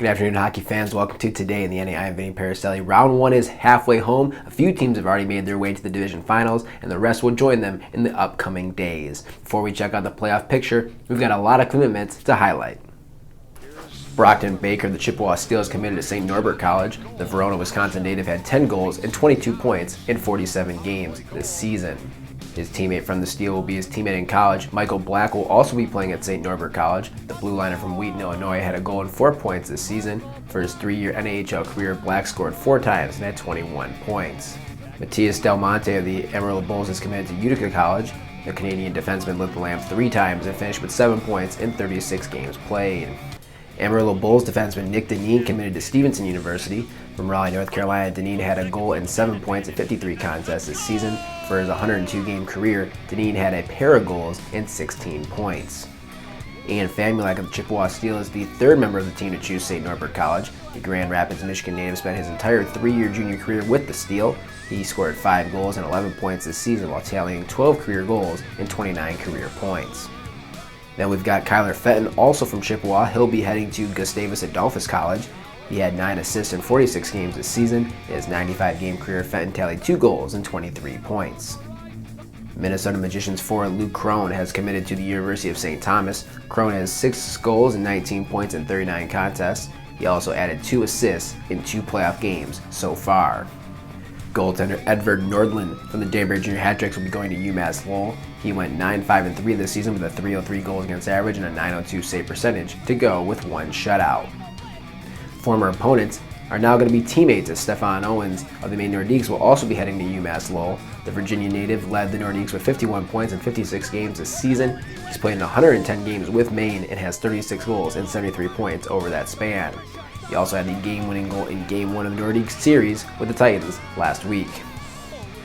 Good afternoon, hockey fans. Welcome to Today in the NAI. I'm Vinny Parastelli. Round 1 is halfway home. A few teams have already made their way to the division finals, and the rest will join them in the upcoming days. Before we check out the playoff picture, we've got a lot of commitments to highlight. Brockton Baker, the Chippewa Steelers, committed to St. Norbert College. The Verona, Wisconsin native had 10 goals and 22 points in 47 games this season. His teammate from the Steel will be his teammate in college. Michael Black will also be playing at St. Norbert College. The blue liner from Wheaton, Illinois had a goal and 4 points this season. For his 3-year NAHL career, Black scored 4 times and had 21 points. Matias Del Monte of the Amarillo Bulls is committed to Utica College. The Canadian defenseman lit the lamp 3 times and finished with 7 points in 36 games played. Amarillo Bulls defenseman Nick Deneen committed to Stevenson University. From Raleigh, North Carolina, Deneen had a goal and 7 points in 53 contests this season. For his 102-game career, Deneen had a pair of goals and 16 points. Ian Famulak of the Chippewa Steel is the third member of the team to choose St. Norbert College. The Grand Rapids, Michigan native spent his entire 3-year junior career with the Steel. He scored 5 goals and 11 points this season while tallying 12 career goals and 29 career points. Then we've got Kyler Fenton, also from Chippewa. He'll be heading to Gustavus Adolphus College. He had 9 assists in 46 games this season. In his 95-game career, Fenton tallied 2 goals and 23 points. Minnesota Magicians forward Luke Crone has committed to the University of St. Thomas. Crone has 6 goals and 19 points in 39 contests. He also added 2 assists in 2 playoff games so far. Goaltender Edvard Nordland from the Danbury Junior Hat-Tricks will be going to UMass Lowell. He went 9-5-3 this season with a .303 goals against average and a .902 save percentage to go with 1 shutout. Former opponents are now going to be teammates, as Stefan Owens of the Maine Nordiques will also be heading to UMass Lowell. The Virginia native led the Nordiques with 51 points in 56 games this season. He's played in 110 games with Maine and has 36 goals and 73 points over that span. He also had the game-winning goal in Game 1 of the Nordiques series with the Titans last week.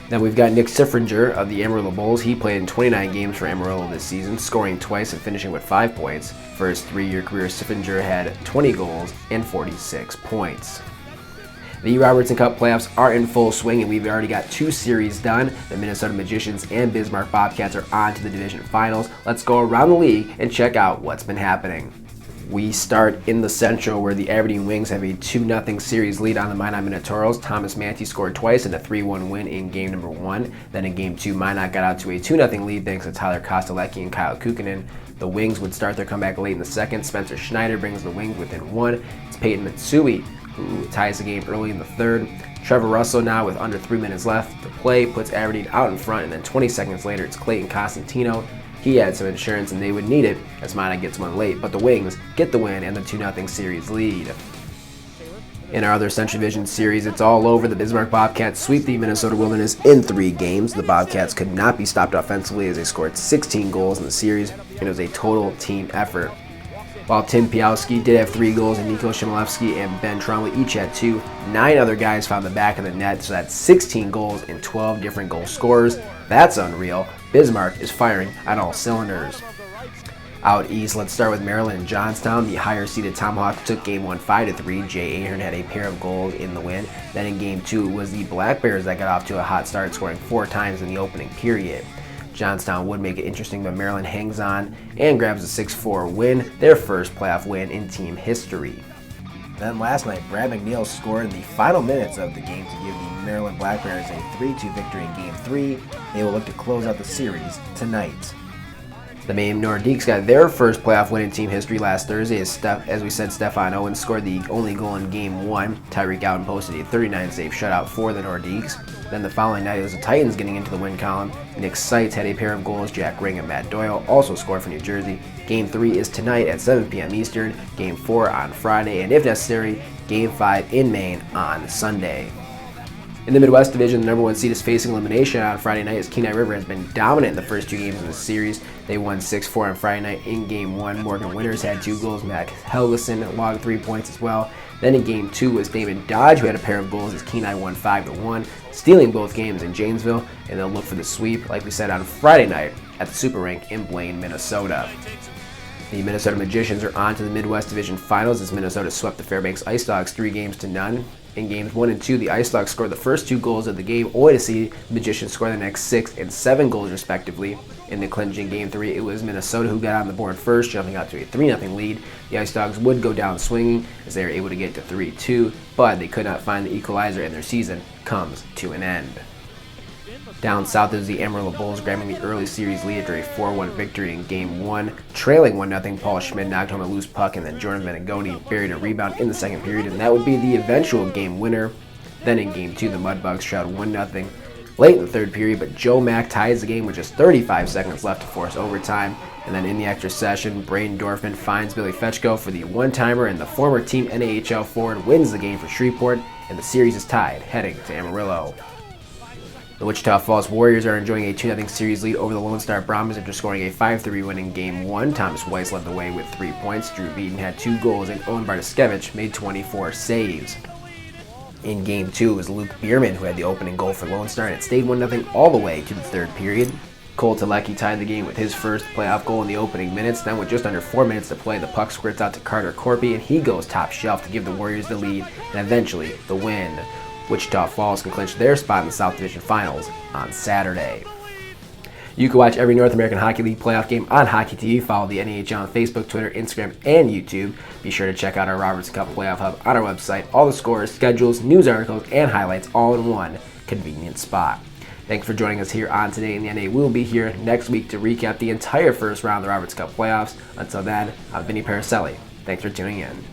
Then we've got Nick Siffringer of the Amarillo Bulls. He played in 29 games for Amarillo this season, scoring twice and finishing with 5 points. For his 3-year career, Siffringer had 20 goals and 46 points. The Robertson Cup playoffs are in full swing, and we've already got 2 series done. The Minnesota Magicians and Bismarck Bobcats are on to the division finals. Let's go around the league and check out what's been happening. We start in the Central, where the Aberdeen Wings have a 2-0 series lead on the Minot Minotaurs. Thomas Manty scored twice in a 3-1 win in game number 1. Then in game 2, Minot got out to a 2-0 lead thanks to Tyler Kostelecki and Kyle Kukkonen. The Wings would start their comeback late in the second. Spencer Schneider brings the Wings within 1. It's Peyton Matsui who ties the game early in the third. Trevor Russell, now with under 3 minutes left to play, puts Aberdeen out in front, and then 20 seconds later it's Clayton Costantino. He had some insurance and they would need it as Minot gets one late, but the Wings get the win and the 2-0 series lead. In our other Central Division series, it's all over. The Bismarck Bobcats sweep the Minnesota Wilderness in 3 games. The Bobcats could not be stopped offensively as they scored 16 goals in the series, and it was a total team effort. While Tim Piowski did have 3 goals, and Niko Shimolevsky and Ben Tromley each had 2, 9 other guys found the back of the net, so that's 16 goals and 12 different goal scorers. That's unreal. Bismarck is firing on all cylinders. Out east, let's start with Maryland and Johnstown. The higher-seeded Tomahawks took Game 1 5-3. Jay Ahern had a pair of goals in the win. Then in Game 2, it was the Black Bears that got off to a hot start, scoring 4 times in the opening period. Johnstown would make it interesting, but Maryland hangs on and grabs a 6-4 win, their first playoff win in team history. Then last night, Brad McNeil scored in the final minutes of the game to give the Maryland Black Bears a 3-2 victory in Game 3. They will look to close out the series tonight. The Maine Nordiques got their first playoff win in team history last Thursday. As we said, Stefan Owens scored the only goal in Game 1. Tyreek Allen posted a 39-save shutout for the Nordiques. Then the following night, it was the Titans getting into the win column. Nick Seitz had a pair of goals. Jack Ring and Matt Doyle also scored for New Jersey. Game 3 is tonight at 7 p.m. Eastern, Game 4 on Friday, and if necessary, Game 5 in Maine on Sunday. In the Midwest Division, the number 1 seed is facing elimination on Friday night as Kenai River has been dominant in the first 2 games of the series. They won 6-4 on Friday night in Game 1. Morgan Winters had 2 goals. Mac Helgeson logged 3 points as well. Then in Game 2 was Damon Dodge, who had a pair of goals as Kenai won 5-1, stealing both games in Janesville, and they'll look for the sweep, like we said, on Friday night at the Super Rink in Blaine, Minnesota. The Minnesota Magicians are on to the Midwest Division Finals as Minnesota swept the Fairbanks Ice Dogs 3-0. In games 1 and 2, the Ice Dogs scored the first 2 goals of the game, only to see the Magicians score the next 6 and 7 goals respectively. In the clinching Game 3, it was Minnesota who got on the board first, jumping out to a 3-0 lead. The Ice Dogs would go down swinging as they were able to get to 3-2, but they could not find the equalizer, and their season comes to an end. Down south is the Amarillo Bulls grabbing the early series lead after a 4-1 victory in Game 1. Trailing 1-0, Paul Schmidt knocked home a loose puck, and then Jordan Venegoni buried a rebound in the second period, and that would be the eventual game winner. Then in Game 2, the Mudbugs trailed 1-0 late in the third period, but Joe Mack ties the game with just 35 seconds left to force overtime. And then in the extra session, Braden Dorfman finds Billy Fetchko for the one-timer, and the former Team NAHL forward wins the game for Shreveport, and the series is tied, heading to Amarillo. The Wichita Falls Warriors are enjoying a 2-0 series lead over the Lone Star Brahmas after scoring a 5-3 win in Game 1. Thomas Weiss led the way with 3 points. Drew Beaton had 2 goals, and Owen Bartoskevich made 24 saves. In Game 2, it was Luke Bierman who had the opening goal for Lone Star, and it stayed 1-0 all the way to the third period. Cole Telecki tied the game with his first playoff goal in the opening minutes. Then with just under 4 minutes to play, the puck squirts out to Carter Corpy, and he goes top shelf to give the Warriors the lead and eventually the win. Wichita Falls can clinch their spot in the South Division Finals on Saturday. You can watch every North American Hockey League playoff game on Hockey TV. Follow the NAHL on Facebook, Twitter, Instagram, and YouTube. Be sure to check out our Robertson Cup Playoff Hub on our website. All the scores, schedules, news articles, and highlights all in one convenient spot. Thanks for joining us here on Today in the NA. We'll be here next week to recap the entire first round of the Robertson Cup playoffs. Until then, I'm Vinny Paracelli. Thanks for tuning in.